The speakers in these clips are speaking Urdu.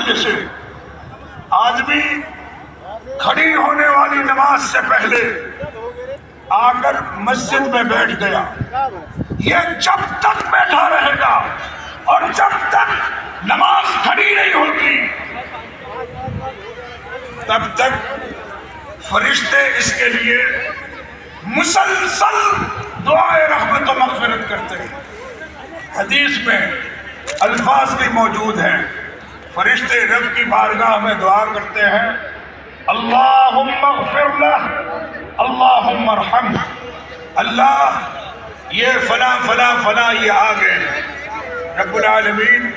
مجلسیں آدمی کھڑی ہونے والی نماز سے پہلے آ کر مسجد میں بیٹھ گیا، یہ جب تک بیٹھا رہے گا اور جب تک نماز کھڑی نہیں ہوتی تب تک فرشتے اس کے لیے مسلسل دعائے رحمت و مغفرت کرتے ہیں۔ حدیث میں الفاظ بھی موجود ہیں، فرشتے رب کی بارگاہ میں دعا کرتے ہیں، اللہم اغفر لہ، اللہم ارحم، اللہ یہ فلاں فلاں فلاں یہ آ گئے، رب العالمین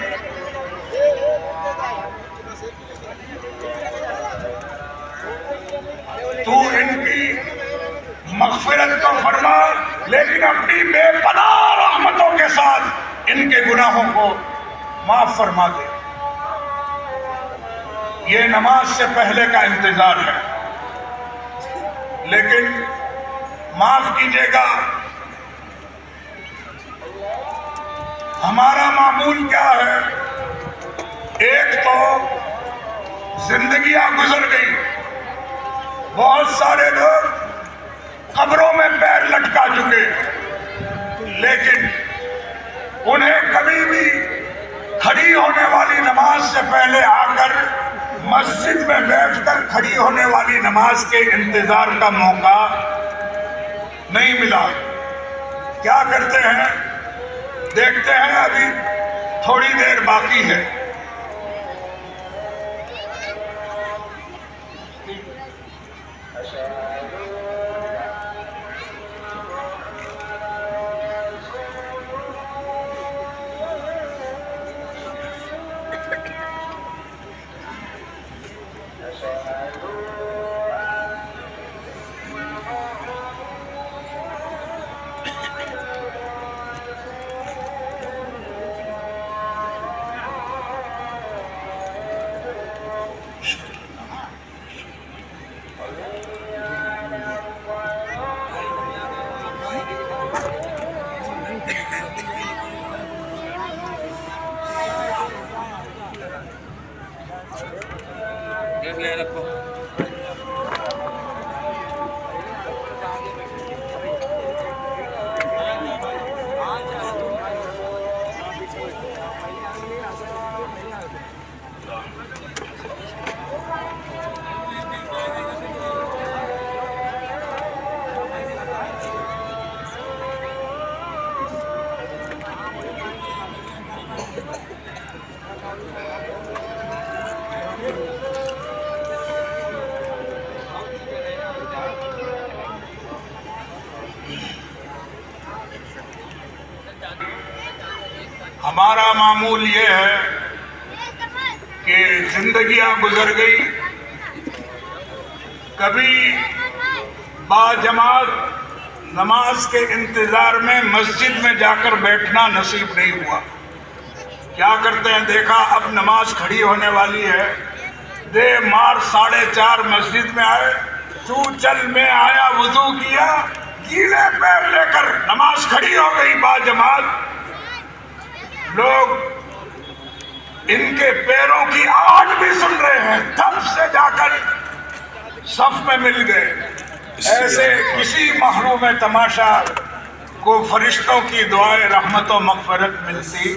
تو ان کی مغفرت تو فرما، لیکن اپنی بے پناہ رحمتوں کے ساتھ ان کے گناہوں کو معاف فرما دے۔ یہ نماز سے پہلے کا انتظار ہے، لیکن معاف کیجیے گا ہمارا معمول کیا ہے؟ ایک تو زندگیاں گزر گئی، بہت سارے لوگ قبروں میں پیر لٹکا چکے، لیکن انہیں کبھی بھی کھڑی ہونے والی نماز سے پہلے آ کر مسجد میں بیٹھ کر کھڑی ہونے والی نماز کے انتظار کا موقع نہیں ملا۔ کیا کرتے ہیں؟ دیکھتے ہیں ابھی تھوڑی دیر باقی ہے، ہمارا معمول یہ ہے کہ زندگیاں گزر گئی، کبھی باجماعت نماز کے انتظار میں مسجد میں جا کر بیٹھنا نصیب نہیں ہوا۔ کیا کرتے ہیں؟ دیکھا اب نماز کھڑی ہونے والی ہے، دے مار 4:30 مسجد میں آئے، تو چل میں آیا، وضو کیا، گیلے پیر لے کر نماز کھڑی ہو گئی باجماعت۔ لوگ ان کے پیروں کی آواز بھی سن رہے ہیں، دھپ سے جا کر صف میں مل گئے۔ ایسے کسی محروم تماشا کو فرشتوں کی دعائے رحمت و مغفرت ملتی؟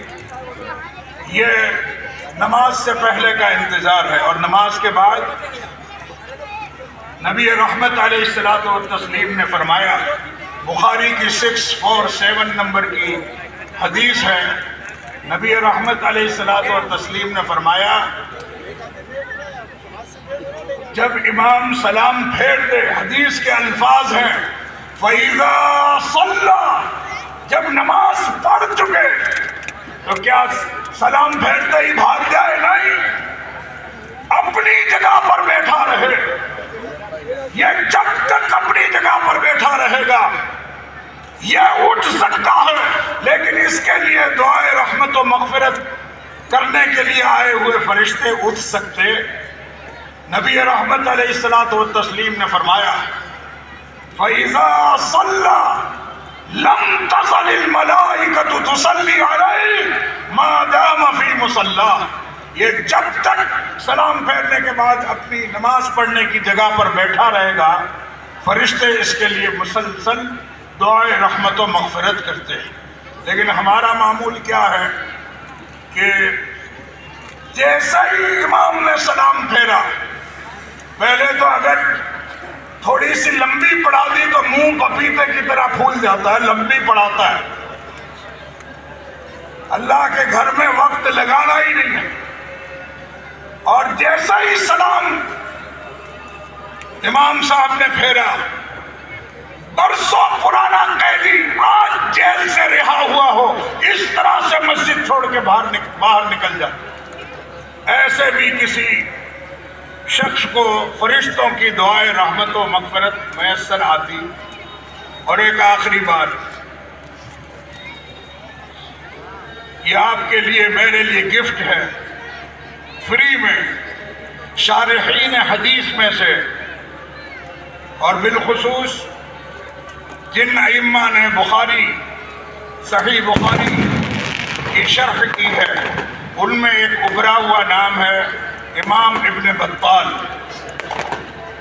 یہ نماز سے پہلے کا انتظار ہے۔ اور نماز کے بعد نبی رحمت علیہ الصلوۃ والتسلیم نے فرمایا، بخاری کی 647 نمبر کی حدیث ہے، نبی رحمت علیہ الصلوۃ والتسلیم نے فرمایا، جب امام سلام پھیر دے، حدیث کے الفاظ ہیں، فَإِذَا صَلَّى، جب نماز پڑھ چکے تو کیا سلام پھیرتے ہی بھاگ جائے؟ نہیں، اپنی جگہ پر بیٹھا رہے۔ یہ جب تک اپنی جگہ پر بیٹھا رہے گا یہ اٹھ سکتا ہے، لیکن اس کے لیے دعائے رحمت و مغفرت کرنے کے لیے آئے ہوئے فرشتے اٹھ سکتے؟ نبی رحمت علیہ الصلوۃ والتسلیم نے فرمایا، فَإِذَا صَلَّى لَمْ تَزَلِ الْمَلَائِكَةُ تُصَلِّي عَلَيْهِ مَا دَامَ فِي مُصَلَّاهُ، یہ جب تک سلام پھیرنے کے بعد اپنی نماز پڑھنے کی جگہ پر بیٹھا رہے گا، فرشتے اس کے لیے مسلسل دعائے رحمت و مغفرت کرتے ہیں۔ لیکن ہمارا معمول کیا ہے کہ جیسا ہی امام نے سلام پھیرا، پہلے تو اگر تھوڑی سی لمبی پڑھا دی تو منہ پپیتے کی طرح پھول جاتا ہے، لمبی پڑھاتا ہے۔ اللہ کے گھر میں وقت لگانا ہی نہیں ہے۔ اور جیسا ہی سلام امام صاحب نے پھیرا، برسوں پرانا قیدی آج جیل سے رہا ہوا ہو، اس طرح سے مسجد چھوڑ کے باہر نکل جاتا۔ ایسے بھی کسی شخص کو فرشتوں کی دعائیں رحمت و مغفرت میسر آتی۔ اور ایک آخری بات، یہ آپ کے لیے میرے لیے گفٹ ہے، فری میں شارحین حدیث میں سے، اور بالخصوص جن ائمہ نے صحیح بخاری کی شرح کی ہے، ان میں ایک ابھرا ہوا نام ہے امام ابن بطال،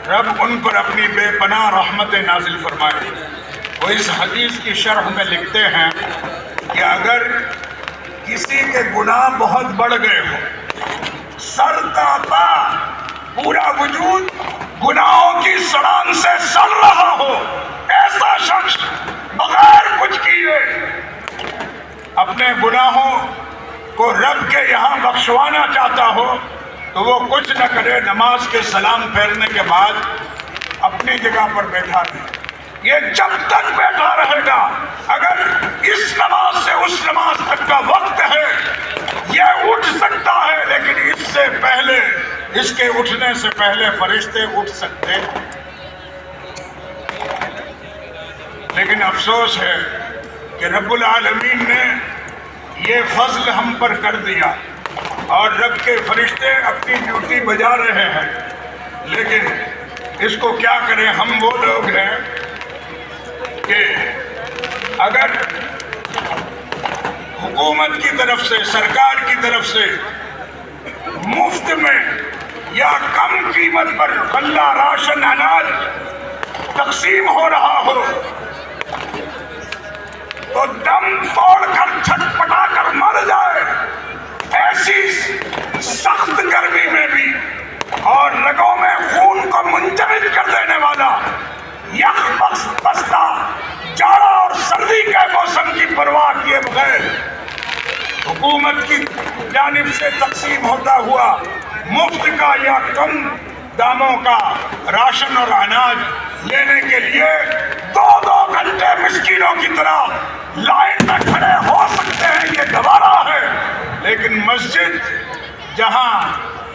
رب ان پر اپنی بے پناہ رحمت نازل فرمائے۔ وہ اس حدیث کی شرح میں لکھتے ہیں کہ اگر کسی کے گناہ بہت بڑھ گئے ہوں، سر تا پا پورا وجود گناہوں کی سڑان سے سڑ رہا ہو، ایسا شخص بغیر کچھ کیے اپنے گناہوں کو رب کے یہاں بخشوانا چاہتا ہو تو وہ کچھ نہ کرے، نماز کے سلام پھیرنے کے بعد اپنی جگہ پر بیٹھا رہے۔ یہ جب تک بیٹھا رہے گا، اگر اس نماز سے اس نماز تک کا وقت ہے، یہ اٹھ سکتا ہے، لیکن اس سے پہلے، اس کے اٹھنے سے پہلے فرشتے اٹھ سکتے۔ لیکن افسوس ہے کہ رب العالمین نے یہ فضل ہم پر کر دیا، اور رب کے فرشتے اپنی ڈیوٹی بجا رہے ہیں، لیکن اس کو کیا کریں؟ ہم وہ لوگ ہیں کہ اگر حکومت کی طرف سے، سرکار کی طرف سے مفت میں یا کم قیمت پر غلہ، راشن، اناج تقسیم ہو رہا ہو تو دم توڑ کر چھٹپٹا کر مر جائے، ایسی سخت گرمی میں بھی اور رگوں میں خون کو منجمد کر دینے والا یخ بستہ جاڑا اور سردی کے موسم کی پرواہ کیے بغیر حکومت کی جانب سے تقسیم ہوتا ہوا مفت کا یا کم داموں کا راشن اور اناج لینے کے لیے 2 گھنٹے مسکینوں کی طرح لائن میں کھڑے ہو سکتے ہیں، یہ گوارا ہے۔ لیکن مسجد جہاں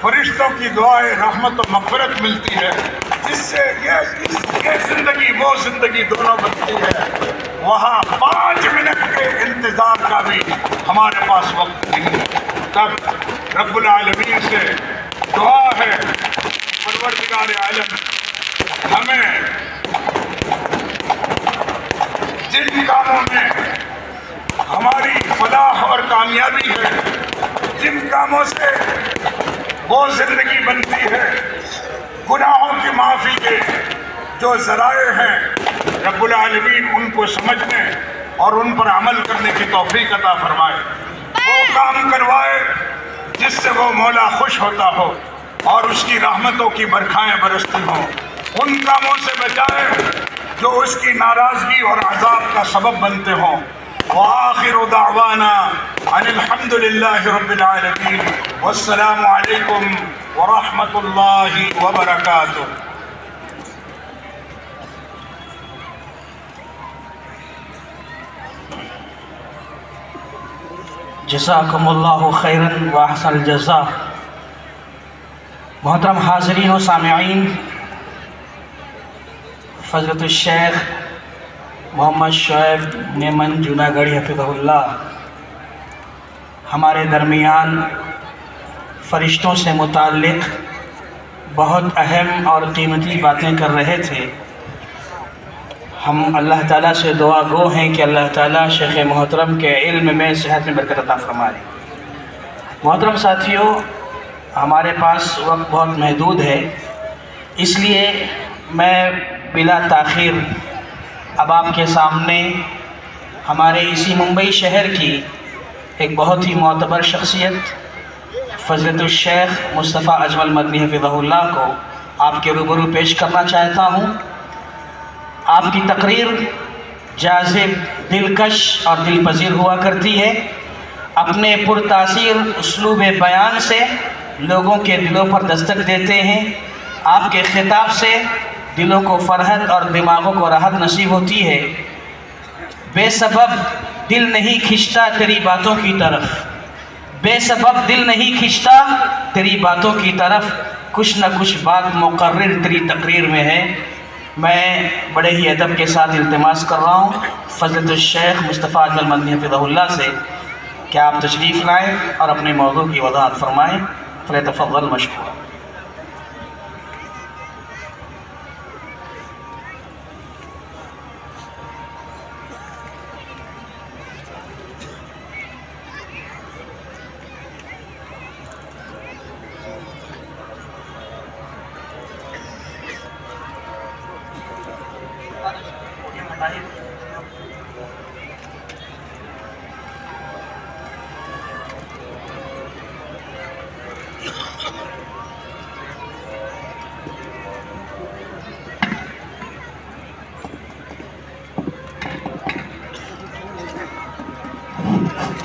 فرشتوں کی دعائیں رحمت و مغفرت ملتی ہے، جس سے یہ زندگی وہ زندگی دونوں بنتی ہے، وہاں 5 منٹ کے انتظار کا بھی ہمارے پاس وقت نہیں ہے۔ تب رب العالمین سے دعا ہے، پروردگار عالم ہمیں جن کاموں میں ہماری فلاح اور کامیابی ہے، جن کاموں سے وہ زندگی بنتی ہے، گناہوں کی معافی کے جو ذرائع ہیں، رب العالمین ان کو سمجھنے اور ان پر عمل کرنے کی توفیق عطا فرمائے۔ وہ کام کروائے جس سے وہ مولا خوش ہوتا ہو اور اس کی رحمتوں کی برکھائیں برستی ہوں، ان کاموں سے بچائے جو اس کی ناراضگی اور عذاب کا سبب بنتے ہوں۔ وآخر دعوانا ان الحمد للہ رب العالمین، والسلام علیکم ورحمۃ اللہ وبرکاتہ۔ جزاکم اللہ خیراً و احسن الجزاء۔ محترم حاضرین و سامعین، فضلۃ الشیخ محمد شعیب نیمن جوناگڑھی حفظہ اللہ ہمارے درمیان فرشتوں سے متعلق بہت اہم اور قیمتی باتیں کر رہے تھے۔ ہم اللہ تعالیٰ سے دعا گو ہیں کہ اللہ تعالیٰ شیخ محترم کے علم میں صحت میں برکت عطا فرمائے۔ محترم ساتھیوں، ہمارے پاس وقت بہت محدود ہے، اس لیے میں بلا تاخیر اب آپ کے سامنے ہمارے اسی ممبئی شہر کی ایک بہت ہی معتبر شخصیت فضیلت الشیخ مصطفیٰ اجمل مدنی حفظہ اللہ کو آپ کے روبرو پیش کرنا چاہتا ہوں۔ آپ کی تقریر جاذب، دلکش اور دل پذیر ہوا کرتی ہے۔ اپنے پرتاثیر اسلوب بیان سے لوگوں کے دلوں پر دستک دیتے ہیں۔ آپ کے خطاب سے دلوں کو فرحت اور دماغوں کو راحت نصیب ہوتی ہے۔ بے سبب دل نہیں کھنچتا تیری باتوں کی طرف، بے سبب دل نہیں کھنچتا تیری باتوں کی طرف، کچھ نہ کچھ بات مقرر تیری تقریر میں ہے۔ میں بڑے ہی ادب کے ساتھ التماس کر رہا ہوں فضیلت الشیخ مصطفیٰ اجمل مدنی حفظہ اللہ سے کہ آپ تشریف لائیں اور اپنے موضوع کی وضاحت فرمائیں۔ فلیتفضل مشکور۔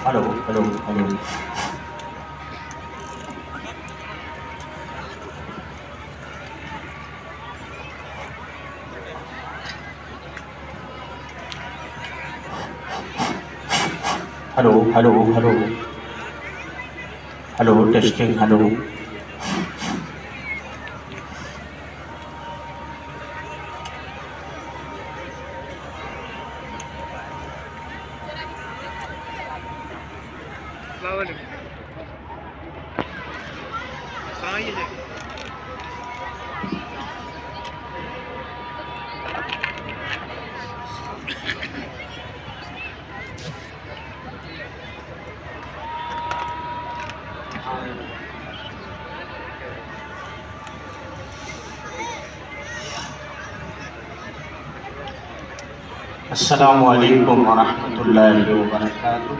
Hello hello hello hello hello hello hello testing hello. السلام علیکم ورحمۃ اللہ وبرکاتہ۔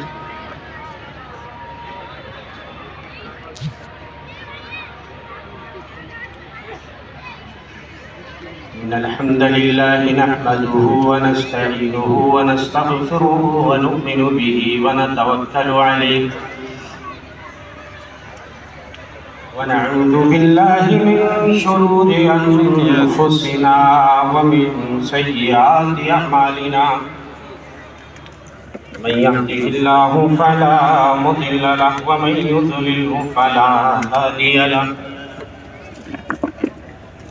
إن الحمد لله نحمده ونستعينه ونستغفره ونؤمن به ونتوكل عليه ونعوذ بالله من شرور أنفسنا ومن سيئات أعمالنا من يهده الله فلا مضل له ومن يضلل فلا هادي له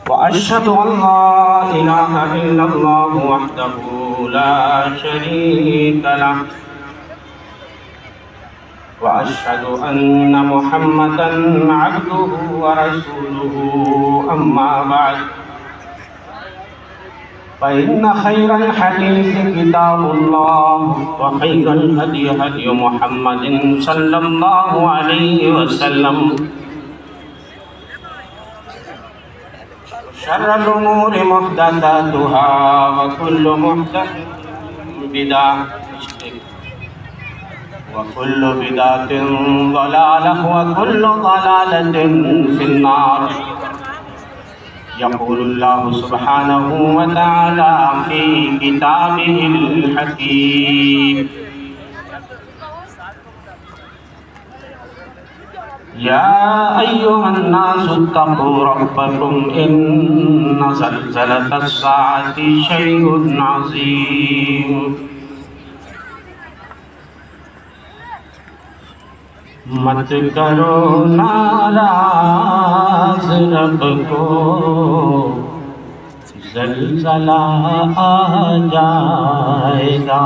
وأشهد أن لا إله إلا الله وحده لا شريك له وأشهد أن محمدًا عبده ورسوله أما بعد فإن خير الحديث كتاب الله وخير الهدي هدي محمد صلى الله عليه وسلم شر الأمور محدثاتها وكل محدثة بدعة وكل بدعة ضلالة وكل ضلالة في النار۔ يقول الله سبحانه وتعالى في كتابه الحكيم: يا أيها الناس اتقوا ربكم إن زلزلة الساعة شيء عظيم مت کرو ناراض رب کو زلزلہ آ جائے گا،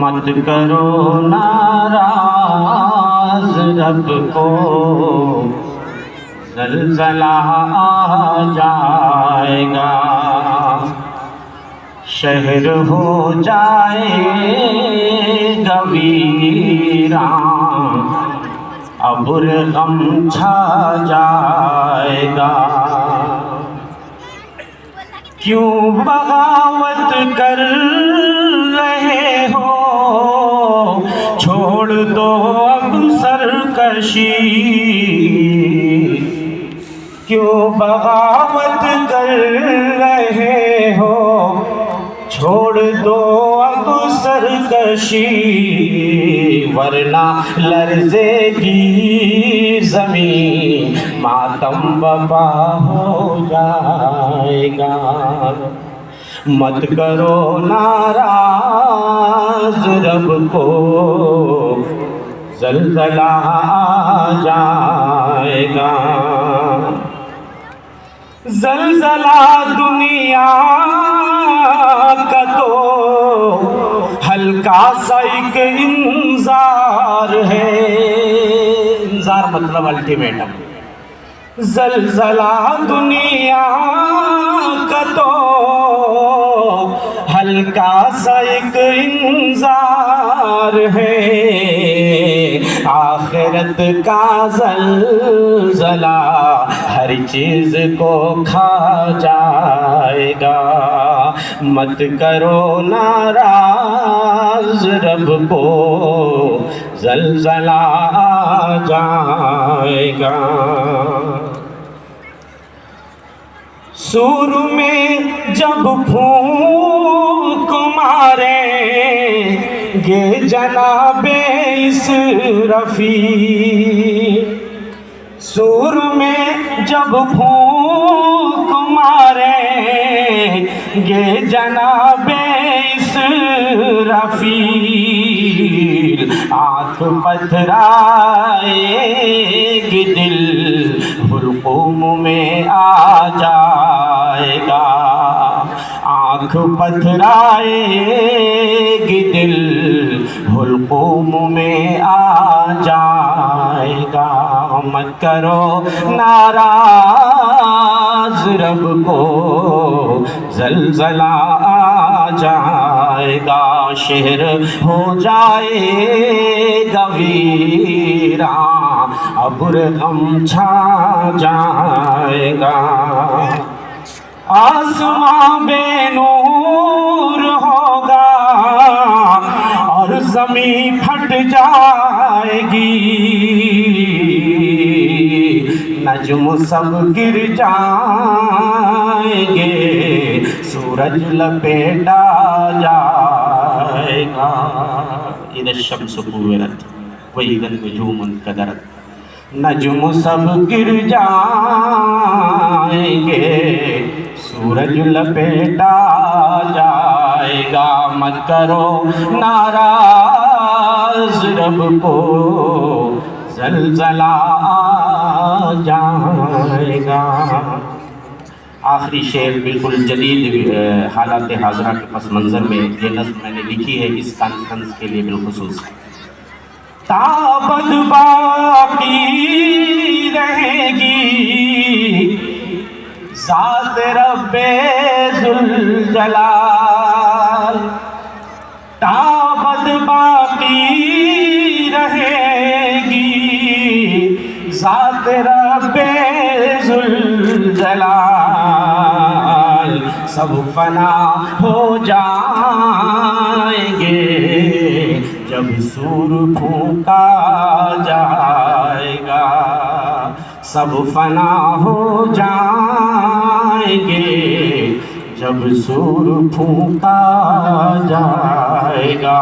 مت کرو ناراض رب کو زلزلہ آ جائے گا، شہر ہو جائے گا ویران ابر غم چھا جائے گا. کیوں بغاوت کر رہے ہو، چھوڑ دو اب سرکشی. کیوں بغاوت کر رہے ہو، چھوڑ دو اب سرکشی. ورنہ لرزے گی زمین، ماتم بپا ہو جائے گا. مت کرو ناراض رب کو، زلزلہ آ جائے گا. زلزلہ دنیا کا تو ہلکا سا ایک انذار ہے. انذار مطلب الٹیمیٹم. زلزلہ دنیا کا تو ہلکا سا ایک انذار ہے. آخرت کا زلزلہ ہر چیز کو کھا جائے گا. مت کرو ناراض رب کو، زلزلہ آ جائے گا. سور میں جب پھونک مارے گے جناب اسرافیل. سور میں جب پھونک مارے گے جناب اسرافیل. آنکھ پتھرائے گی دل حلقوم میں آ جائے گا. آنکھ پتھرائے گی دل حلقوم میں آ جائے گا. مت کرو ناراض رب کو، زلزلہ آ جائے گا. شہر ہو جائے گا ویران، ابر غم چھا جائے گا. آسماں بے نور ہوگا اور زمین پھٹ جائے گی. نجم سب گر جائیں گے، سورج لپیٹا جائے گا. اذا الشمس كورت واذا النجوم انكدرت. نجم سب گر جائیں گے، سورج لپیٹا جائے گا. مت کرو ناراض رب کو، زلزلہ آ جائے گا. آخری شعر بالکل جدید حالات حاضرہ کے پس منظر میں یہ نظم میں نے لکھی ہے اس کانفرنس کے لیے بالخصوص. تابد باقی رہے گی ذات رب ذوالجلال. تابد باقی رہے گی ذات رب ذوالجلال. سب فنا ہو جائیں گے جب سور پھونکا جائے گا. سب فنا ہو جائیں گے جب سور پھونکا جائے گا.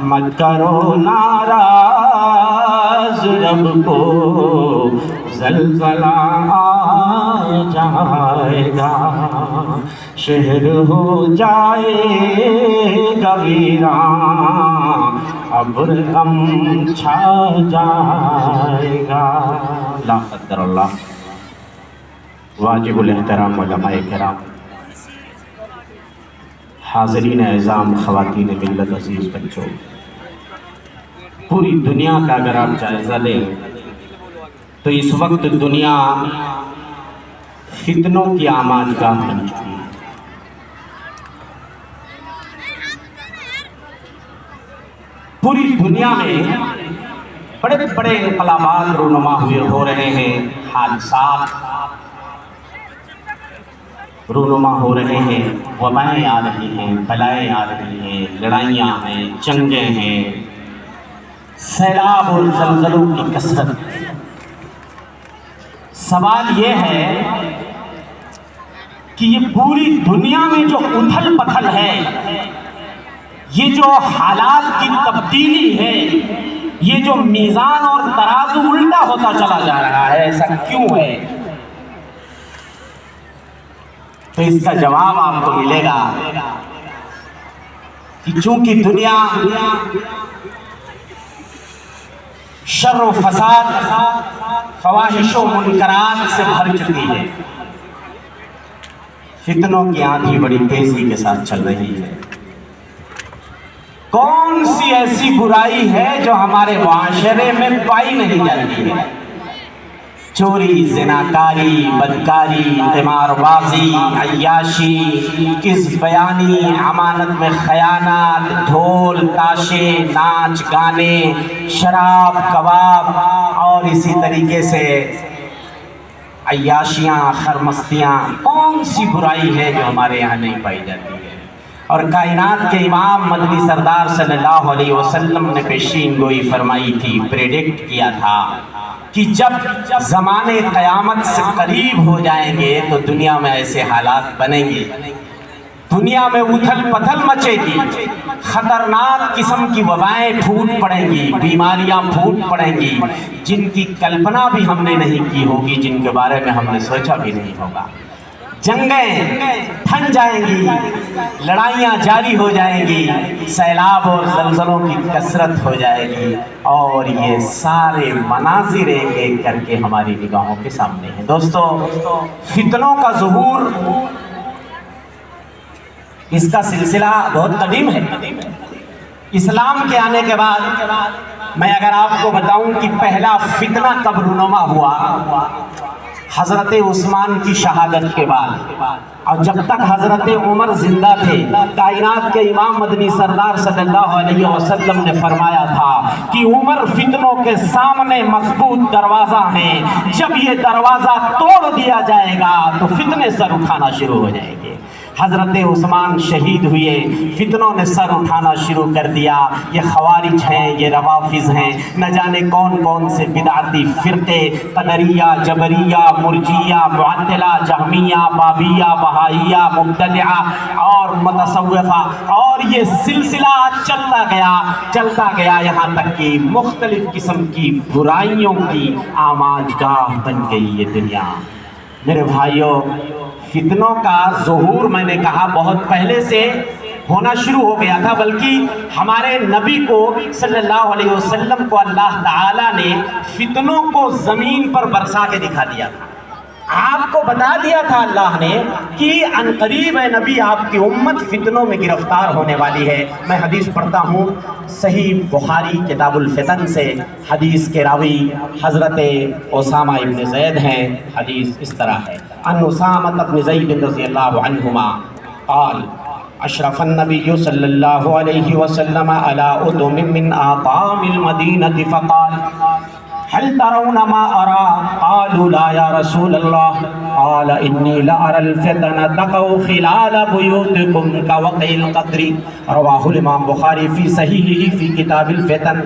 مت کرو ناراض رب کو، زلزلہ آ جائے گا. شہر ہو جائے گا ویران، ابر غم چھا جائے گا. لا قدر اللہ. واجب الاحترام علماء کرام، حاضرین اعظام، خواتین ملت، عزیز بچوں، پوری دنیا کا اگر آپ جائزہ لیں تو اس وقت دنیا فتنوں کی آمادگاہ بن چکی ہے. پوری دنیا میں بڑے بڑے انقلابات رونما ہو رہے ہیں، حادثات رونما ہو رہے ہیں، وبائیں آ رہی ہیں، بلائیں آ رہی ہیں، لڑائیاں ہیں، جنگیں ہیں، سیلاب اور زلزلوں کی کثرت۔ سوال یہ ہے کہ یہ پوری دنیا میں جو اتھل پتھل ہے، یہ جو حالات کی تبدیلی ہے، یہ جو میزان اور ترازو الٹا ہوتا چلا جا رہا ہے، ایسا کیوں ہے؟ تو اس کا جواب آپ کو ملے گا کہ چونکہ دنیا شر و فساد، فواحش و منکرات سے بھر چکی ہے، فتنوں کی آندھی بڑی تیزی کے ساتھ چل رہی ہے۔ کون سی ایسی برائی ہے جو ہمارے معاشرے میں پائی نہیں جاتی ہے؟ چوری، زناکاری، بدکاری، قمار بازی، عیاشی، کذب بیانی، امانت میں خیانت، ڈھول تاشے، ناچ گانے، شراب کباب اور اسی طریقے سے عیاشیاں، خرمستیاں، کون سی برائی ہے جو ہمارے یہاں نہیں پائی جاتی ہے؟ اور کائنات کے امام مدنی سردار صلی اللہ علیہ وسلم نے پیشین گوئی فرمائی تھی، پریڈکٹ کیا تھا کہ جب زمانے قیامت سے قریب ہو جائیں گے تو دنیا میں ایسے حالات بنیں گے، دنیا میں اتھل پتھل مچے گی، خطرناک قسم کی وبائیں پھوٹ پڑیں گی، بیماریاں پھوٹ پڑیں گی، جن کی کلپنا بھی ہم نے نہیں کی ہوگی، جن کے بارے میں ہم نے سوچا بھی نہیں ہوگا۔ جنگیں تھن جائیں گی، لڑائیاں جاری ہو جائیں گی، سیلاب اور زلزلوں کی کثرت ہو جائے گی، اور یہ سارے مناظر ایک ایک کر کے ہماری نگاہوں کے سامنے ہیں۔ دوستو، فتنوں کا ظہور اس کا سلسلہ بہت قدیم ہے۔ اسلام کے آنے کے بعد میں اگر آپ کو بتاؤں کہ پہلا فتنہ کب رونما ہوا، حضرت عثمان کی شہادت کے بعد، اور جب تک حضرت عمر زندہ تھے، کائنات کے امام مدنی سردار صلی اللہ علیہ وسلم نے فرمایا تھا کہ عمر فتنوں کے سامنے مضبوط دروازہ ہیں، جب یہ دروازہ توڑ دیا جائے گا تو فتنے سر اٹھانا شروع ہو جائیں گے۔ حضرت عثمان شہید ہوئے، فتنوں نے سر اٹھانا شروع کر دیا۔ یہ خوارج ہیں، یہ روافض ہیں، نہ جانے کون کون سے بدعتی فرقے، قدریہ، جبریہ، مرجیہ، معطلہ، جہمیہ، بابیہ، بہائیہ، مبتدعہ اور متصوفہ، اور یہ سلسلہ چلتا گیا یہاں تک کہ مختلف قسم کی برائیوں کی آماج گاہ بن گئی یہ دنیا۔ میرے بھائیوں، فتنوں کا ظہور میں نے کہا بہت پہلے سے ہونا شروع ہو گیا تھا، بلکہ ہمارے نبی کو صلی اللہ علیہ وسلم کو اللہ تعالیٰ نے فتنوں کو زمین پر برسا کے دکھا دیا تھا۔ آپ کو بتا دیا تھا اللہ نے کہ عنقریب اے نبی آپ کی امت فتنوں میں گرفتار ہونے والی ہے۔ میں حدیث پڑھتا ہوں صحیح بخاری کتاب الفتن سے، حدیث کے راوی حضرت اسامہ ابن زید ہیں۔ حدیث اس طرح ہے، ان اسامہ بن زید رضی اللہ عنہما قال اشرف النبی صلی اللہ علیہ وسلم علی ادم من اعطام المدینہ فقال هل ترون ما أرى؟ قالوا لا يا رسول الله، قال إني لأرى الفتن تقع خلال بيوتكم كوقع القطر، رواه الإمام بخاری فی صحیحہ فی کتاب الفتن۔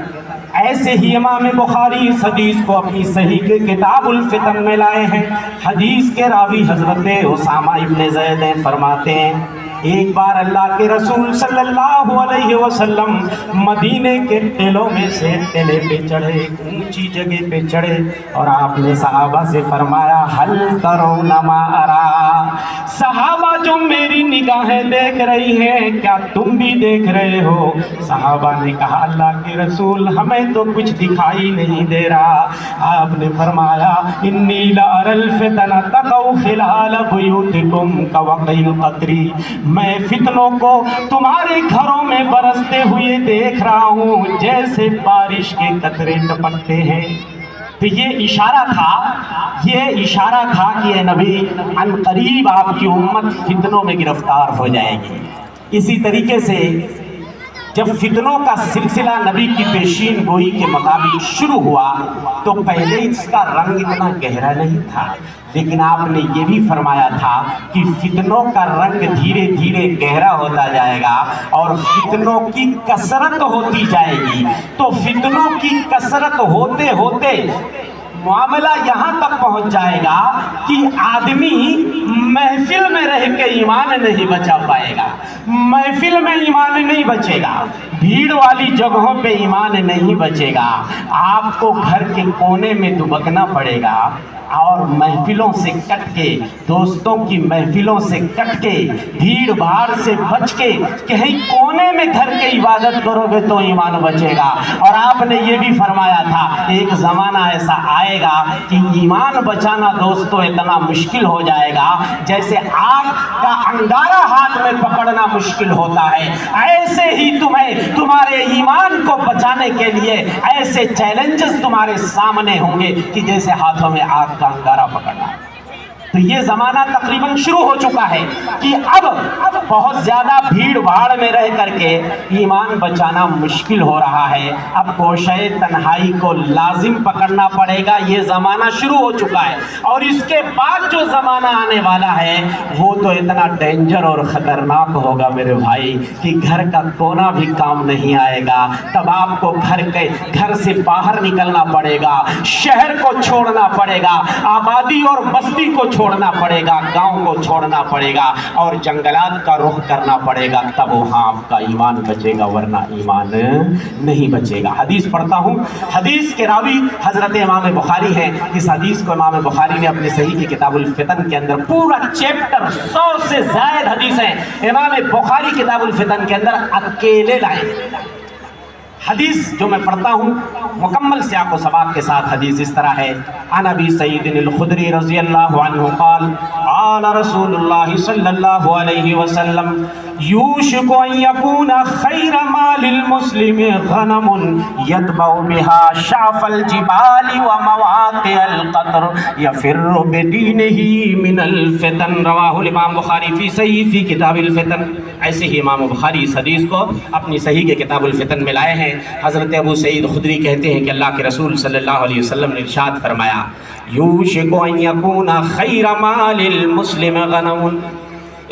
ایسے ہی امام بخاری اس حدیث کو اپنی صحیح کے کتاب الفتن میں لائے ہیں۔ حدیث کے راوی حضرت اسامہ ابن زید فرماتے ہیں، ایک بار اللہ کے رسول صلی اللہ علیہ وسلم مدینے کے ٹیلوں میں سے ٹیلے پہ چڑھے، اونچی جگہ پہ چڑھے، اور آپ نے صحابہ سے فرمایا حل ترون ما ارا، صحابہ جو میری نگاہیں دیکھ رہی ہیں کیا تم بھی دیکھ رہے ہو؟ صحابہ نے کہا اللہ کے رسول ہمیں تو کچھ دکھائی نہیں دے رہا۔ آپ نے فرمایا انی لأری الفتن تقع خلال بیوتکم کوقع القطر، میں فتنوں کو تمہارے گھروں میں برستے ہوئے دیکھ رہا ہوں جیسے بارش کے قطرے ٹپکتے ہیں۔ تو یہ اشارہ تھا کہ اے نبی عنقریب آپ کی امت فتنوں میں گرفتار ہو جائے گی۔ اسی طریقے سے جب فتنوں کا سلسلہ نبی کی پیشین گوئی کے مطابق شروع ہوا تو پہلے اس کا رنگ اتنا گہرا نہیں تھا، لیکن آپ نے یہ بھی فرمایا تھا کہ فتنوں کا رنگ دھیرے دھیرے گہرا ہوتا جائے گا اور فتنوں کی کثرت ہوتی جائے گی، تو فتنوں کی کثرت ہوتے ہوتے معاملہ یہاں تک پہنچ جائے گا کہ آدمی محفل میں رہ کے ایمان نہیں بچا پائے گا، محفل میں ایمان نہیں بچے گا، بھیڑ والی جگہوں پہ ایمان نہیں بچے گا، آپ کو گھر کے کونے میں دبکنا پڑے گا اور محفلوں سے کٹ کے، دوستوں کی محفلوں سے کٹ کے، بھیڑ بھاڑ سے بچ کے کہیں کونے میں گھر کے عبادت کرو گے تو ایمان بچے گا۔ اور آپ نے یہ بھی فرمایا تھا ایک زمانہ ایسا آئے گا کہ ایمان بچانا دوستوں اتنا مشکل ہو جائے گا جیسے آگ کا انگارہ ہاتھ میں پکڑنا مشکل ہوتا ہے، ایسے ہی تمہیں تمہارے ایمان کو بچانے کے لیے ایسے چیلنجز تمہارے سامنے ہوں گے کہ جیسے ہاتھوں میں آگ کا انگارہ پکڑنا۔ تو یہ زمانہ تقریباً شروع ہو چکا ہے کہ اب بہت زیادہ بھیڑ بھاڑ میں رہ کر کے ایمان بچانا مشکل ہو رہا ہے، اب گوشہ تنہائی کو لازم پکڑنا پڑے گا، یہ زمانہ شروع ہو چکا ہے۔ اور اس کے بعد جو زمانہ آنے والا ہے وہ تو اتنا ڈینجر اور خطرناک ہوگا میرے بھائی کہ گھر کا کونا بھی کام نہیں آئے گا، تب آپ کو گھر سے باہر نکلنا پڑے گا، شہر کو چھوڑنا پڑے گا، آبادی اور بستی کو چھوڑنا پڑے گا، گاؤں کو چھوڑنا پڑے گا اور جنگلات کا رخ کرنا پڑے گا، تب وہاں آپ کا ایمان بچے گا، ورنہ ایمان نہیں بچے گا۔ حدیث پڑھتا ہوں، حدیث کے راوی حضرت امام بخاری ہیں، اس حدیث کو امام بخاری نے اپنے صحیح کی کتاب الفتن کے اندر پورا چیپٹر 100 سے زائد حدیثیں امام بخاری کتاب الفتن کے اندر اکیلے لائے۔ حدیث جو میں پڑھتا ہوں مکمل سیاق و سباق کے ساتھ حدیث اس طرح ہے، عن ابی سعید الخدری رضی اللہ عنہ قال قال رسول اللہ صلی اللہ علیہ وسلم یوشک ان یکون خیر مال المسلم غنم یتبع بها شعف الجبال ومواقع القطر یفر بدینہ من الفتن، رواہ الامام بخاری فی صحیح فی کتاب الفتن۔ ایسے ہی امام بخاری اس حدیث کو اپنی صحیح کے کتاب الفتن میں لائے ہیں۔ حضرت ابو سعید خدری کہتے ہیں کہ اللہ کے رسول صلی اللہ علیہ وسلم نے ارشاد فرمایا یوشک ان یکون خیر مال المسلم غنم،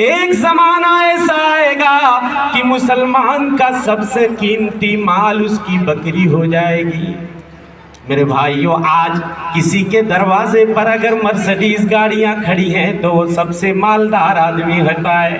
ایک زمانہ ایسا آئے گا کہ مسلمان کا سب سے قیمتی مال اس کی بکری ہو جائے گی۔ میرے بھائیوں، آج کسی کے دروازے پر اگر مرسڈیز گاڑیاں کھڑی ہیں تو وہ سب سے مالدار آدمی ہوتا ہے۔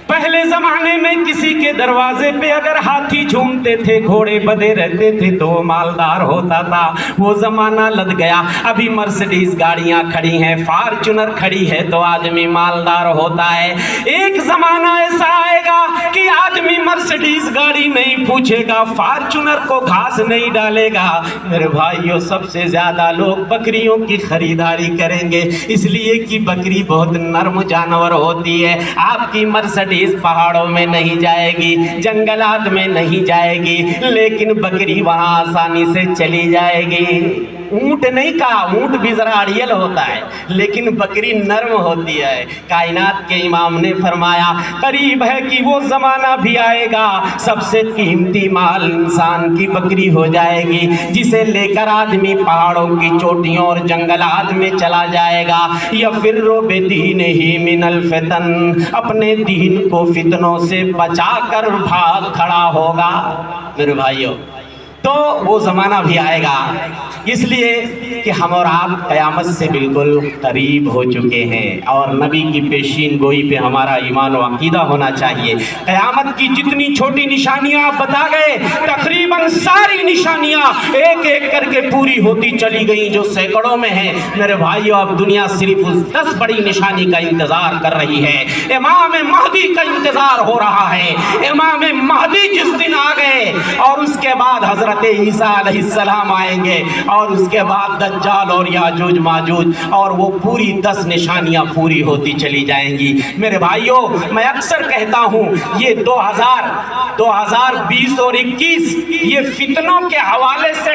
پہلے زمانے میں کسی کے دروازے پہ اگر ہاتھی جھومتے تھے، گھوڑے بدے رہتے تھے تو وہ مالدار ہوتا تھا، وہ زمانہ لد گیا۔ ابھی مرسڈیز گاڑیاں کھڑی ہیں، فارچونر کھڑی ہے تو آدمی مالدار ہوتا ہے۔ ایک زمانہ ایسا آئے گا کہ آدمی مرسڈیز گاڑی نہیں پوچھے گا، فارچونر کو گھاس نہیں ڈالے گا۔ میرے بھائی سب سے زیادہ لوگ بکریوں کی خریداری کریں گے، اس لیے کہ بکری بہت نرم جانور ہوتی ہے۔ آپ کی مرسڈیز پہاڑوں میں نہیں جائے گی، جنگلات میں نہیں جائے گی، لیکن بکری وہاں آسانی سے چلی جائے گی۔ اونٹ نہیں کہا، اونٹ بھی ذرا اڑیل ہوتا ہے، لیکن بکری نرم ہوتی ہے۔ کائنات کے امام نے فرمایا قریب ہے کہ وہ زمانہ بھی آئے گا سب سے قیمتی مال انسان کی بکری ہو جائے گی، جسے لے کر آدمی پہاڑوں کی چوٹیوں اور جنگلات میں چلا جائے گا۔ یفر بدینہ من الفتن، اپنے دین کو فتنوں سے بچا کر بھاگ کھڑا ہوگا۔ میرے بھائیوں، تو وہ زمانہ بھی آئے گا، اس لیے کہ ہم اور آپ قیامت سے بالکل قریب ہو چکے ہیں اور نبی کی پیشین گوئی پہ ہمارا ایمان و عقیدہ ہونا چاہیے۔ قیامت کی جتنی چھوٹی نشانیاں آپ بتا گئے، تقریباً ساری نشانیاں ایک ایک کر کے پوری ہوتی چلی گئیں جو سینکڑوں میں ہیں۔ میرے بھائیو، اب دنیا صرف اس 10 بڑی نشانی کا انتظار کر رہی ہے۔ امام مہدی کا انتظار ہو رہا ہے۔ امام مہدی جس دن آ گئے اور اس کے بعد حضرت عیسیٰ علیہ السلام آئیں گے اور اس کے بعد دجال اور یاجوج ماجوج، اور وہ پوری 10 نشانیاں پوری ہوتی چلی جائیں گی۔ میرے بھائیوں، میں اکثر کہتا ہوں یہ 2020 اور 21 یہ فتنوں کے حوالے سے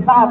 7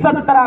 17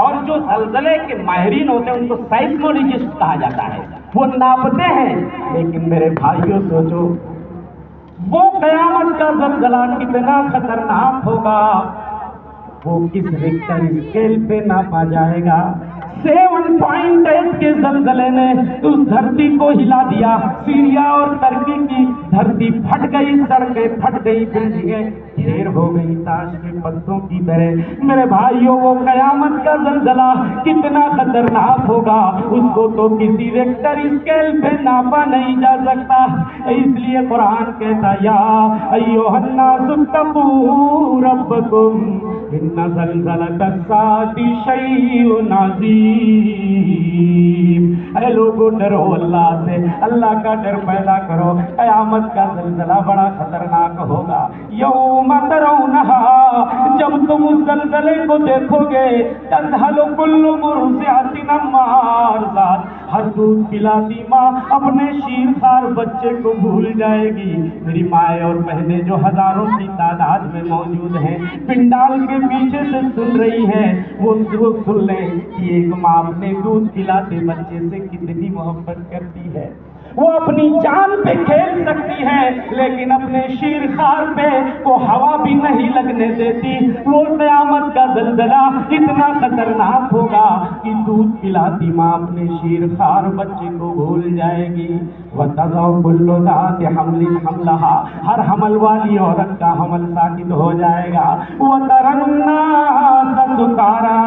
اور جو زلزلے کے ماہرین ہوتے ہیں ان کو سائسمولوجسٹ کہا جاتا ہے، وہ ناپتے ہیں. لیکن میرے بھائیوں سوچو وہ قیامت کا زلزلہ کتنا خطرناک ہوگا، وہ کس ریکٹر اسکیل پہ ناپا جائے گا. 7.8 کے زلزلے نے اس دھرتی کو ہلا دیا. سیریا اور ترکی کی دھرتی پھٹ گئی، سڑکیں پھٹ گئی، بلڈنگیں ڈھیر ہو گئی تاش کے پتوں کی طرح. میرے بھائیوں وہ قیامت کا زلزلہ کتنا خطرناک ہوگا، اس کو تو کسی ریکٹر اسکیل پہ ناپا نہیں جا سکتا. اس لیے قرآن کہتا یا ایھا الناس اتقوا ربکم ان زلزلۃ الساعۃ شیء عظیم. اے لوگوں ڈرو اللہ سے، اللہ کا ڈر پیدا کرو. قیامت کا زلزلہ بڑا خطرناک ہوگا. یوم ترونہا، جب تم اس زلزلے کو دیکھو گے، تذہل کل مرضعۃ عما ارضعت، ہر دودھ پلاتی ماں اپنے شیر خوار بچے کو بھول جائے گی. میری مائیں اور بہنیں جو ہزاروں کی تعداد میں موجود ہیں، پنڈال کے پیچھے سے سن رہی ہیں، وہ سن لیں کہ ایک ماں اپنے دودھ پلاتے بچے سے کتنی محبت کرتی ہے. وہ اپنی جان پہ کھیل سکتی ہے لیکن اپنے شیر خوار پہ وہ ہوا بھی نہیں لگنے دیتی. وہ قیامت کا زلزلہ اتنا خطرناک ہوگا کہ دودھ پلاتی ماں اپنے شیر خوار بچے کو بھول جائے گی. وَتَضَعُ كُلُّ ذَاتِ حَمْلٍ حَمْلَهَا، ہر حمل والی عورت کا حمل ساکت ہو جائے گا. وَتَرَى النَّاسَ سُكَارَىٰ،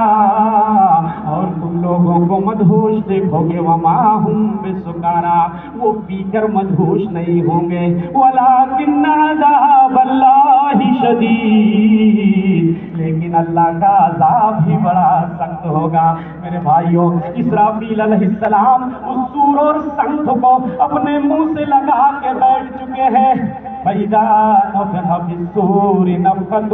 اور تم لوگوں کو مدہوش دیکھو گے. وَمَا هُمْ بِسُكَارَىٰ، وہ پی کر مدہوش نہیں ہوں گے. وَلَٰكِنَّ عَذَابَ اللَّهِ شَدِيدٌ، لیکن اللہ کا عذاب ہی بڑا سخت ہوگا. میرے بھائیوں اسرافیل علیہ السلام اس سور اور سنگ کو اپنے منہ سے لگا کے بیٹھ چکے ہیں. فَإِذَا نُفِخَ فِي الصُّورِ نَفْخَةٌ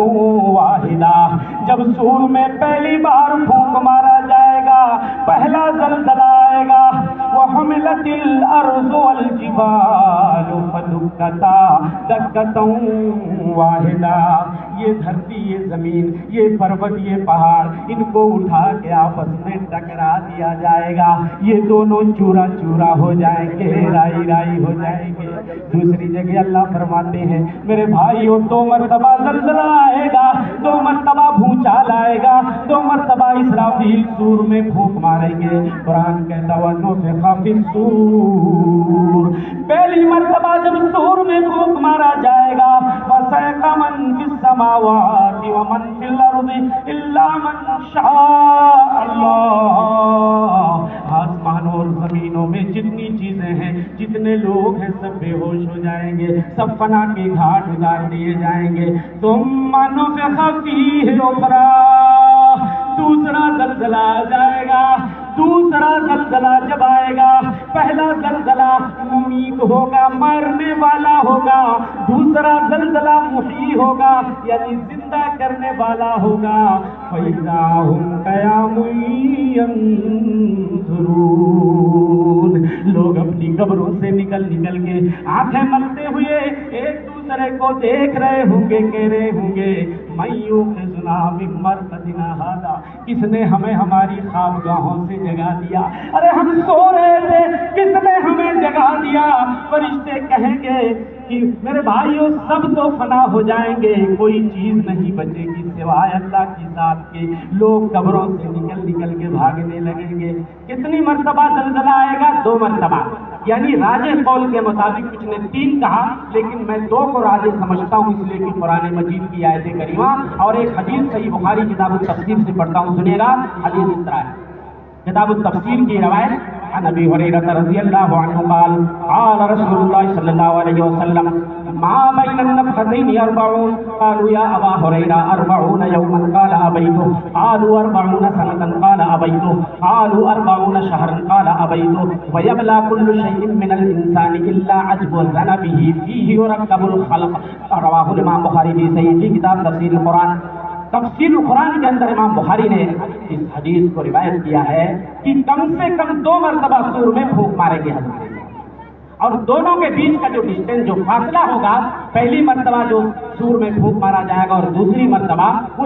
وَاحِدَةٌ، جب سور میں پہلی بار پھونک مارا جائے گا، پہلا زلزلہ آئے گا. وَحُمِلَتِ الْأَرْضُ وَالْجِبَالُ فَدُكَّتَا دَكَّةً وَاحِدَةً، یہ دھرتی، یہ زمین، یہ پروت، یہ پہاڑ، ان کو اٹھا کے آپس میں ٹکرا دیا جائے گا. یہ دونوں چورا چورا ہو جائیں گے، رائی رائی ہو جائیں گے. دوسری جگہ اللہ فرماتے ہیں میرے بھائیوں 2 مرتبہ زلزلہ آئے گا، 2 مرتبہ بھونچال آئے گا، 2 مرتبہ اسرافیل سور میں پھونک ماریں گے. قرآن کہتا وَنُفِخَ فِي الصُّورِ، پہلی مرتبہ جب سور میں پھونک مارا جائے گا، فَصَعِقَ مَن فِي السَّمَاوَاتِ وَمَن فِي الْأَرْضِ إِلَّا مَن شَاءَ اللَّهُ، آسمانوں اور زمینوں میں جتنی چیزیں ہیں، جتنے لوگ ہیں، سب بے ہوش ہو جائیں گے، سب فنا کے گھاٹ اتار دیے جائیں گے. ثُمَّ نُفِخَ فِيهِ أُخْرَىٰ، دوسرا زلزلہ آ جائے گا. دوسرا زلزلہ جب آئے گا، پہلا زلزلہ ممیت ہوگا، مارنے والا ہوگا. دوسرا زلزلہ محیی ہوگا، یعنی زندہ کرنے والا ہوگا. فَإِذَا هُمْ قِيَامٌ يَنظُرُونَ، لوگ اپنی قبروں سے نکل کے آنکھیں ملتے ہوئے ایک دوسرے کو دیکھ رہے ہوں گے، کہہ رہے ہوں گے مَن يُوقِظُنَا مِن مَرْقَدِنَا هَٰذَا، کس نے ہمیں ہماری خوابگاہوں سے جگا دیا؟ ارے ہم سو رہے تھے، کس نے ہمیں جگا دیا؟ فرشتے کہیں گے کہ میرے بھائیوں سب تو فنا ہو جائیں گے، کوئی چیز نہیں بچے گی سوائے اللہ کی ذات کے. لوگ قبروں سے نکل کے بھاگنے لگیں گے. کتنی مرتبہ زلزلہ آئے گا؟ 2 مرتبہ. یعنی راجح قول کے مطابق کچھ نے 3 کہا، لیکن میں 2 کو راجح سمجھتا ہوں، اس لیے کہ قرآن مجید کی آیت کریمہ اور ایک حدیث صحیح بخاری کتاب التفسیر سے پڑھتا ہوں، سنیے گا. حدیث اس طرح ہے، کتاب التفسیر کی روایت عن ابی ہریرہ رضی اللہ عنہ قال قال رسول اللہ صلی اللہ علیہ وسلم ما بین النفختین 40. قالوا یا ابا ہریرہ 40 یوما قال ابیت. قالوا 40 سنة قال ابیت. قالوا 40 شهرا قال ابیت. ویبلى كل شیء من الانسان الا عجب ذنبه فیہ یرکب الخلق. رواہ الامام بخاری فی صحیح کتاب تفسیر القرآن. تفسیر القرآن کے اندر امام بخاری نے اس حدیث کو روایت کیا ہے کہ کم سے کم 2 مرتبہ سور میں پھونک ماریں گے حضرت، اور دونوں کے بیچ کا جو ڈسٹینس، جو فاصلہ ہوگا، پہلی مرتبہ جو سور میں پھونک مارا جائے گا اور دوسری مرتبہ، وہ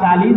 40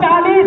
40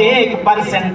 1%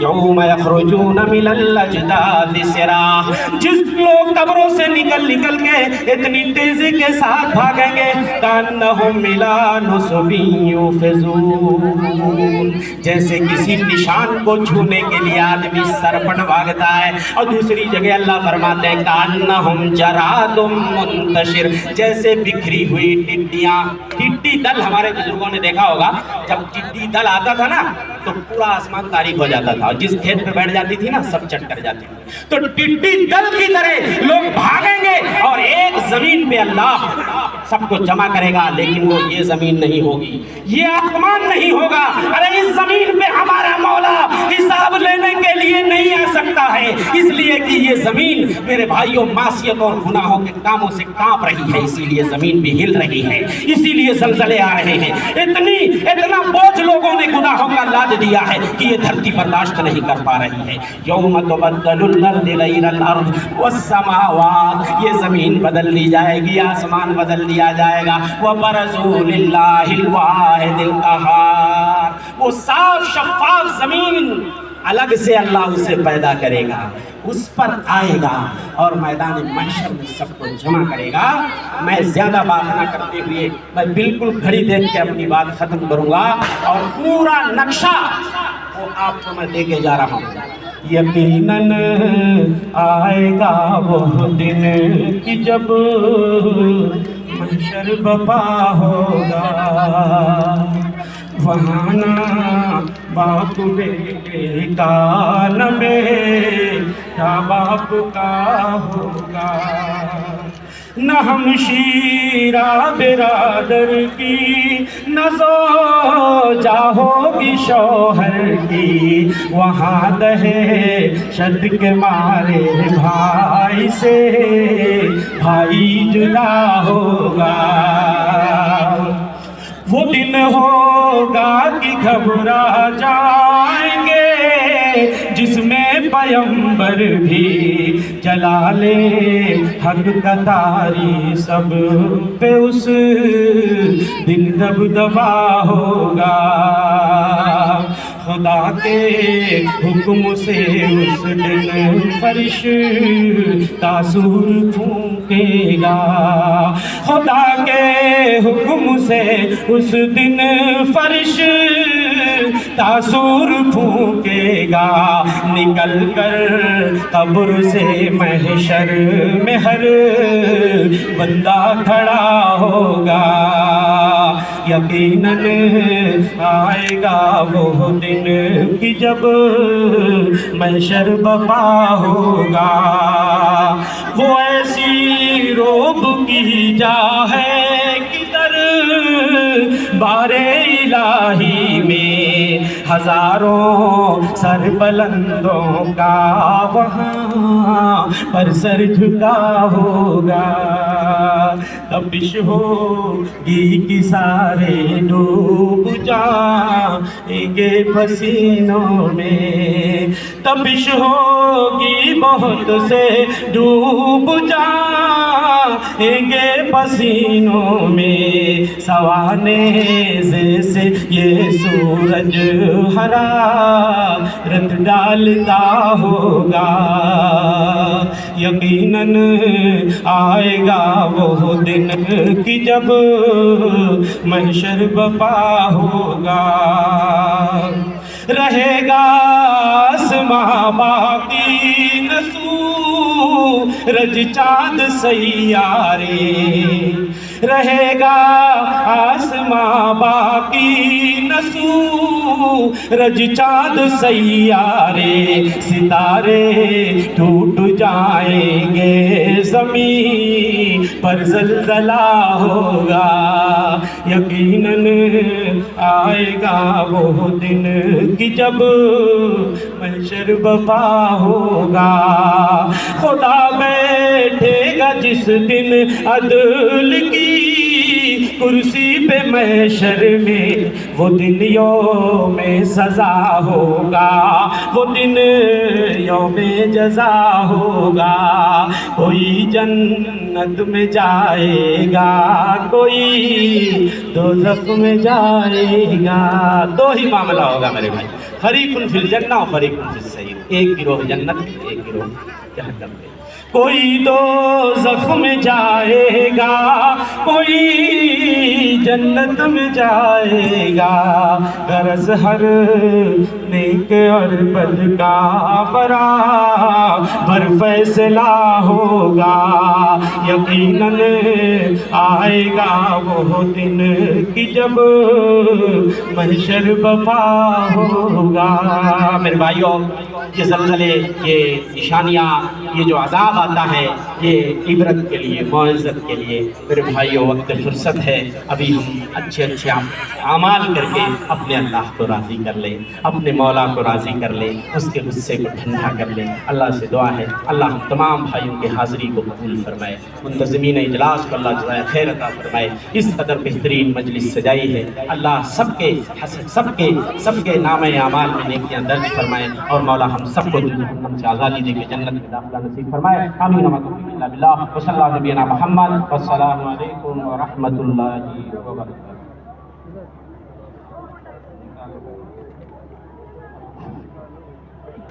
یوم یخرجون من الاجداث سراع، جس لوگ قبروں سے نکل کے اتنی تیزی کے ساتھ بھاگیں گے کانہم الی نصب یوفضون، جیسے کسی نشان کو چھونے کے لیے آدمی سرپٹ بھاگتا ہے. اور دوسری جگہ اللہ فرماتے ہیں کانہم جراد منتشر، جیسے بکھری ہوئی ٹڈیاں. ٹڈی دل ہمارے بزرگوں نے دیکھا ہوگا، جب ٹڈی دل آتا تھا نا تو پورا آسمان تاریک ہو جاتا تھا، اور جس کھیت پہ بیٹھ جاتی تھی نا سب چٹ کر جاتی تھی. تو ٹڈی دل کی طرح لوگ بھاگیں گے اور ایک زمین پہ اللہ سب کو جمع کرے گا، لیکن وہ یہ زمین نہیں ہوگی، یہ آسمان نہیں ہوگا. ارے اس زمین پہ ہمارا مولا حساب لینے کے لیے نہیں آ سکتا ہے، اس لیے کہ یہ زمین میرے بھائیوں معصیت اور گناہوں کے کاموں سے کانپ رہی ہے، اسی لیے زمین بھی ہل رہی ہے، اسی لیے زلزلے آ رہے ہیں. اتنا بوجھ لوگوں نے گناہوں کا لاد دیا ہے کہ یہ دھرتی برداشت نہیں کر پا رہی ہے. یوم تبدل الارض غیر الارض والسماوات، یہ زمین بدل لی جائے گی، آسمان بدل دیا جائے گا. وبرزوا للہ الواحد القہار، وہ صاف شفاف زمین الگ سے اللہ اسے پیدا کرے گا، اس پر آئے گا اور میدان محشر میں سب کو جمع کرے گا. میں زیادہ بات نہ کرتے ہوئے میں بالکل گھڑی دیکھ کے اپنی بات ختم کروں گا، اور پورا نقشہ وہ آپ کو میں دے کے جا رہا ہوں. یقیناً آئے گا وہ دن کہ جب محشر برپا ہوگا، وہاں نہ باپ بیٹے کا نہ بیٹا باپ کا ہوگا، نہ ہمشیرہ برادر کی نہ زوجہ ہوگی شوہر کی، وہاں دہشت کے مارے بھائی سے بھائی جدا ہوگا. وہ دن ہوگا کہ گھبرا جائیں گے جس میں پیمبر بھی جلال حق کا طاری سب پہ اس دن دبدبا ہوگا. خدا کے حکم سے اس دن فرشتہ سور پھونکے گا، خدا کے حکم سے اس دن فرشتہ سور پھونکے گا. نکل کر قبر سے محشر میں ہر بندہ کھڑا ہوگا. یقیناً آئے گا وہ دن کہ جب محشر برپا ہوگا. وہ ایسی روب کی جا ہے کہ در بار الہی میں ہزاروں سر بلندوں کا وہاں پر سر جھکا ہوگا. تپش ہوگی کہ سارے ڈوب جائیں گے پسینوں میں، تپش ہوگی بہت سے ڈوب جائیں گے پسینوں میں. سوانے سے یہ سورج حرارت ڈالتا ہوگا. یقیناً آئے گا وہ دن کہ جب محشر برپا ہوگا. رہے گا آسماں باقی نہ سورج چاند سیارے، رہے گا آسماں باقی نہ سورج چاند سیارے. ستارے ٹوٹ جائیں گے زمین پر زلزلہ ہوگا. یقیناً آئے گا وہ دن کہ جب محشر برپا ہوگا. خدا بیٹھے گا جس دن عدل کی کرسی پہ محشر میں، وہ دن یوم سزا ہوگا، وہ دن یوم جزا ہوگا، کوئی جنت میں جائے گا، کوئی دوزخ میں جائے گا۔ دو ہی معاملہ ہوگا میرے بھائی، فریق فی الجنہ و فریق فی السعیر، ایک گروہ جنت میں، ایک گروہ جہنم میں۔ کوئی دوزخ میں جائے گا، کوئی جنت میں جائے گا، غرض ہر نیک اور بد کا برابر فیصلہ ہوگا، یقیناً آئے گا وہ دن کہ جب محشر برپا ہوگا۔ میرے بھائیوں، یہ زلزلے، یہ نشانیاں، یہ جو عذاب آتا ہے، یہ عبرت کے لیے، معزت کے لیے۔ میرے بھائیوں، وقت فرصت ہے، ابھی ہم اچھے اعمال کر کے اپنے اللہ کو راضی کر لیں، اپنے مولا کو راضی کر لیں، اس کے غصے کو ٹھنڈا کر لیں۔ اللہ سے دعا ہے اللہ ہم تمام بھائیوں کی حاضری کو قبول فرمائے، منتظمین اجلاس کو اللہ جزائے خیر عطا فرمائے۔ اس قدر بہترین مجلس سجائی ہے، اللہ سب کے نام اعمال میں نیکیاں درج فرمائے، اور مولا ہم سب کو جہنم سے آزادی دے کے جنت میں داخلہ نصیب فرمائے۔ آمین و توفیق الا باللہ، وصلی اللہ علی نبینا محمد، والسلام علیکم ورحمۃ اللہ وبرکاتہ۔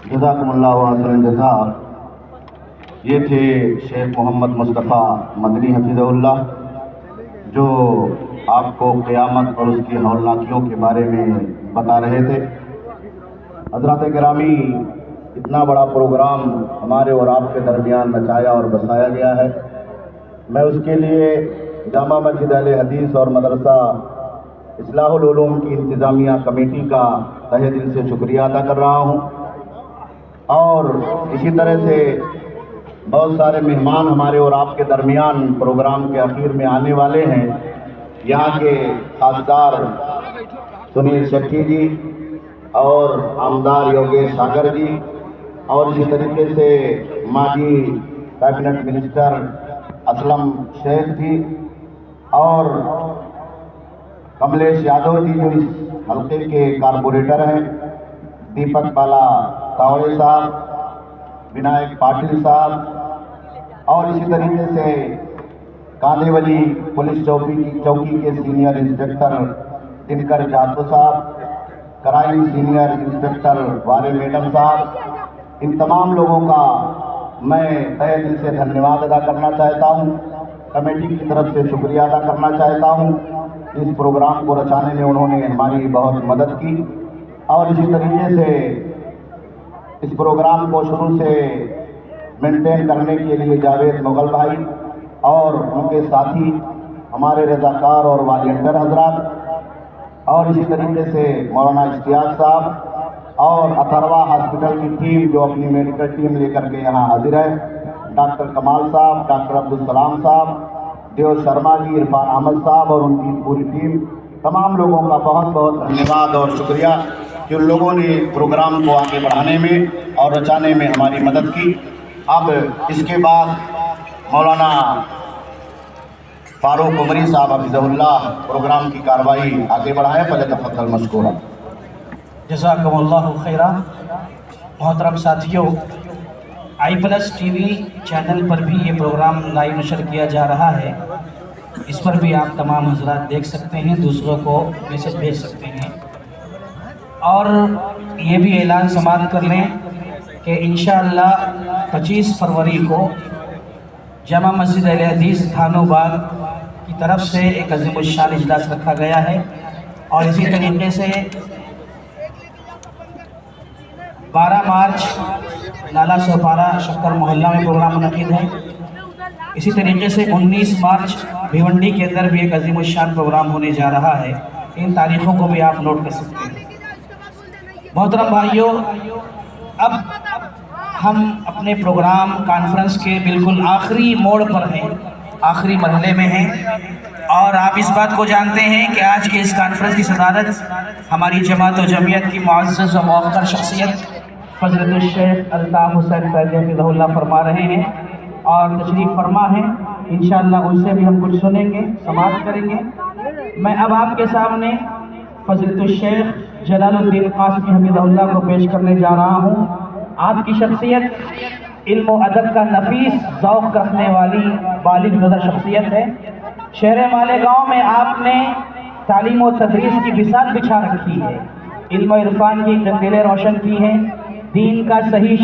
جزاکم اللہ احسن الجزاء۔ یہ تھے شیخ محمد مصطفیٰ مدنی حفظہ اللہ، جو آپ کو قیامت اور اس کی ہولناکیوں کے بارے میں بتا رہے تھے۔ حضرات گرامی، اتنا بڑا پروگرام ہمارے اور آپ کے درمیان رچایا اور بسایا گیا ہے، میں اس کے لیے جامع مسجد اہل حدیث اور مدرسہ اصلاح العلوم کی انتظامیہ کمیٹی کا تہہ دل سے شکریہ ادا کر رہا ہوں، اور اسی طرح سے بہت سارے مہمان ہمارے اور آپ کے درمیان پروگرام کے اخیر میں آنے والے ہیں۔ یہاں کے خاصدار سنیل شیٹھی جی اور آمدار یوگیش ساگر جی، اور اسی طریقے سے ماضی کیبنٹ منسٹر اسلم شیخ جی، اور کملیش یادو جی جو اس حلقے کے کارپوریٹر ہیں، دیپک بالا تاوڑے صاحب، ونائک پاٹل صاحب، اور اسی طریقے سے کاندے والی پولیس چوکی کے سینئر انسپکٹر دنکر جاتو صاحب، کرائم سینئر انسپکٹر وارے میڈم صاحب، ان تمام لوگوں کا میں تہہ دل سے دھنیواد ادا کرنا چاہتا ہوں، کمیٹی کی طرف سے شکریہ ادا کرنا چاہتا ہوں۔ اس پروگرام کو رچانے میں انہوں نے ہماری بہت مدد کی، اور اسی طریقے سے اس پروگرام کو شروع سے مینٹین کرنے کے لیے جاوید مغل بھائی اور ان کے ساتھی ہمارے رضاکار اور والنٹر حضرات، اور اسی طریقے سے مولانا اشتیاق صاحب اور اتھروا ہاسپٹل کی ٹیم جو اپنی میڈیکل ٹیم لے کر کے یہاں حاضر ہے، ڈاکٹر کمال صاحب، ڈاکٹر عبدالسلام صاحب، دیو شرما جی، عرفان احمد صاحب اور ان کی پوری ٹیم، تمام لوگوں کا بہت بہت دھنیواد اور شکریہ کہ ان لوگوں نے پروگرام کو آگے بڑھانے میں اور رچانے میں ہماری مدد کی۔ اب اس کے بعد مولانا فاروق عمری صاحب حفظہ اللہ پروگرام کی کارروائی آگے بڑھائیں، فلیتفضل مشکورا۔ جزاکم اللہ خیرہ۔ محترم ساتھیوں، آئی پلس ٹی وی چینل پر بھی یہ پروگرام لائیو نشر کیا جا رہا ہے، اس پر بھی آپ تمام حضرات دیکھ سکتے ہیں، دوسروں کو میسج بھیج سکتے ہیں، اور یہ بھی اعلان سماعت کر لیں کہ انشاءاللہ 25 فروری کو جامع مسجد اہل حدیث تھانو باغ کی طرف سے ایک عظیم الشان اجلاس رکھا گیا ہے، اور اسی طریقے سے 12 مارچ نالا سوپارا شکر محلہ میں پروگرام منعقد ہے۔ اسی طریقے سے 19 مارچ بھیونڈی کے اندر بھی ایک عظیم الشان پروگرام ہونے جا رہا ہے، ان تاریخوں کو بھی آپ نوٹ کر سکتے ہیں۔ محترم بھائیوں، اب ہم اپنے پروگرام کانفرنس کے بالکل آخری موڑ پر ہیں، آخری مرحلے میں ہیں، اور آپ اس بات کو جانتے ہیں کہ آج کے اس کانفرنس کی صدارت ہماری جماعت و جمعیت کی معزز و موقر شخصیت حضرت الشیخ الطاف حسین فیضی حفظہ اللہ فرما رہے ہیں، اور تشریف فرما ہے۔ انشاءاللہ ان سے بھی ہم کچھ سنیں گے، سماعت کریں گے۔ میں اب آپ کے سامنے فضیلت الشیخ جلال الدین قاسمی حفظہ اللہ کو پیش کرنے جا رہا ہوں۔ آپ کی شخصیت علم و ادب کا نفیس ذوق رکھنے والی بالغ نظر شخصیت ہے۔ شہر مالیگاؤں میں آپ نے تعلیم و تدریس کی بساط بچھا رکھی ہے، علم و عرفان کی قندیلیں روشن کی ہیں، دین کا صحیح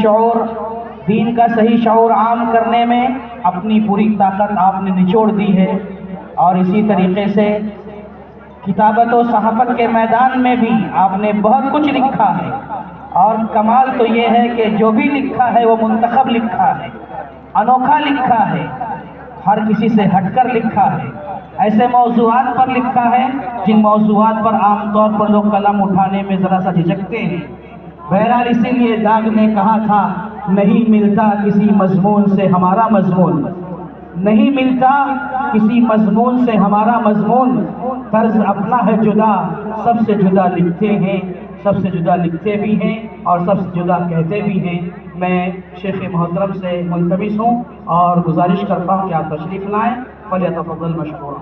شعور عام کرنے میں اپنی پوری طاقت آپ نے نچوڑ دی ہے، اور اسی طریقے سے کتابت و صحافت کے میدان میں بھی آپ نے بہت کچھ لکھا ہے، اور کمال تو یہ ہے کہ جو بھی لکھا ہے وہ منتخب لکھا ہے، انوکھا لکھا ہے، ہر کسی سے ہٹ کر لکھا ہے، ایسے موضوعات پر لکھا ہے جن موضوعات پر عام طور پر لوگ قلم اٹھانے میں ذرا سا جھجکتے ہیں۔ بہرحال اسی لیے داغ نے کہا تھا نہیں ملتا کسی مضمون سے ہمارا مضمون، نہیں ملتا کسی مضمون سے ہمارا مضمون، طرز اپنا ہے جدا، سب سے جدا لکھتے ہیں، سب سے جدا لکھتے بھی ہیں اور سب سے جدا کہتے بھی ہیں۔ میں شیخ محترم سے ملتمس ہوں اور گزارش کرتا ہوں کہ آپ تشریف لائیں، فلیتفضل مشکورا۔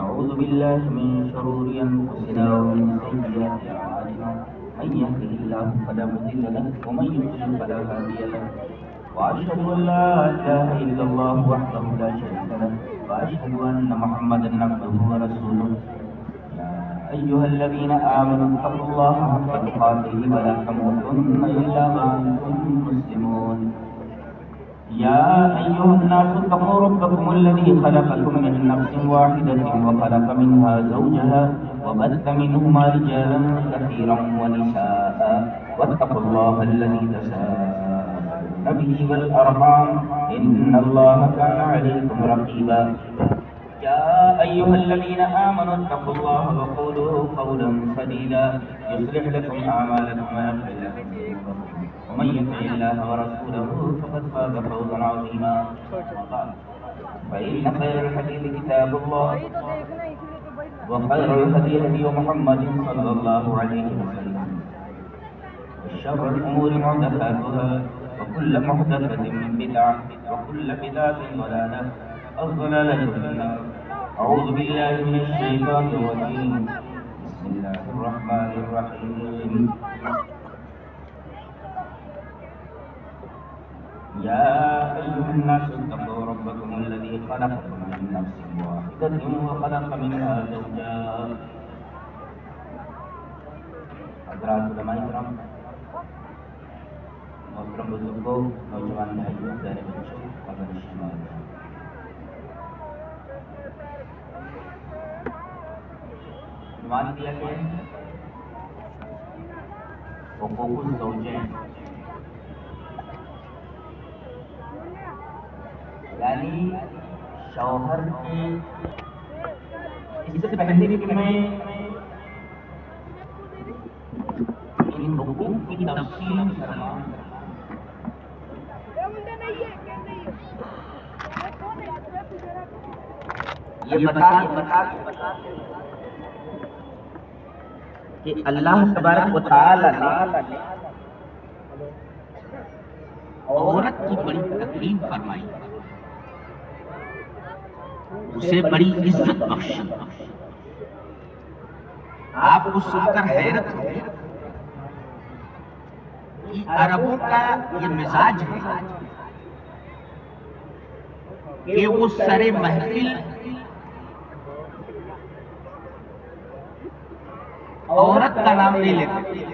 أعوذ بالله من شرور أنفسنا ومن سيئات أعمالنا من يهده الله فلا مضل له ومن يضلل فلا هادي له وأشهد أن لا إله إلا الله وحده لا شريك له وأشهد أن محمدا عبده ورسوله يا أيها الذين آمنوا اتقوا الله حق تقاته ولا تموتن إلا وأنتم مسلمون يا أيها الناس اتقوا ربكم الذي خلقكم من نفس واحدة وخلق منها زوجها وبث منهما رجالا كثيرا ونساء واتقوا الله الذي تساءلون به والأرحام إن الله كان عليكم رقيبا يا أيها الذين آمنوا اتقوا الله وقولوا قولا سديدا يصلح لكم أعمالكم ويغفر لكم ذنوبكم ومن يطع الله ورسوله فقد فاز فوزا عظيما فإن خير الحديث كتاب الله وخير الهدي هدي محمد صلى الله عليه وسلم وشر الأمور محدثاتها وكل محدثة بدعة وكل بدعة ضلالة الضلالة في النار أعوذ بالله من الشيطان الرجيم بسم الله الرحمن الرحيم يا أيها الناس اتقوا ربكم الذي خلقكم من نفس واحدة وخلق منها زوجها حضرات علماء کرام، محترم بزرگوں، نوجوان بھائیوں، پیارے بچوں، اگر شمال عنوان دیا گیا ہے حقوق الزوجین، یعنی شوہر کے اس سے پہلے کہ میں ان حقوق کی تفصیل فرماؤں، یہ بتا کہ اللہ تبارک و تعالی نے عورت کی بڑی تکریم فرمائی، اسے بڑی عزت بخشی۔ آپ کو سن کر حیرت ہوگی کہ عربوں کا یہ مزاج ہے کہ وہ سر محفل عورت کا نام نہیں لیتے،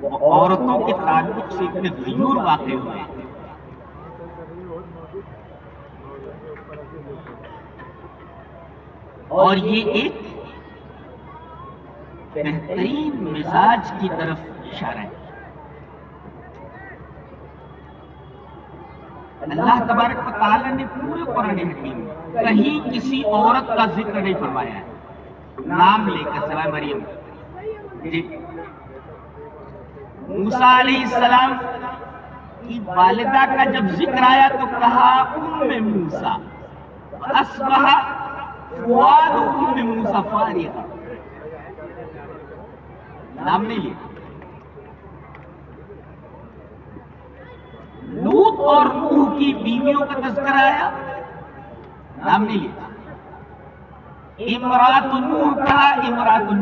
وہ عورتوں کے تعلق سے اتنے غیور واقع ہوئے ہیں۔ اور یہ ایک بہترین مزاج کی طرف اشارہ ہے۔ اللہ تبارک و تعالیٰ نے پورے قرآن حکیم میں کہیں کسی عورت کا ذکر نہیں فرمایا ہے نام لے کر، سوائے مریم۔ جی موسیٰ علیہ السلام کی والدہ کا جب ذکر آیا تو کہا ام موسیٰ، اصبح فؤاد ام موسیٰ فارغا، نام نہیں لیا۔ لوط اور نوح کی بیویوں کا تذکرہ آیا، نام نہیں لیا۔ امرات نوح کہا، امرات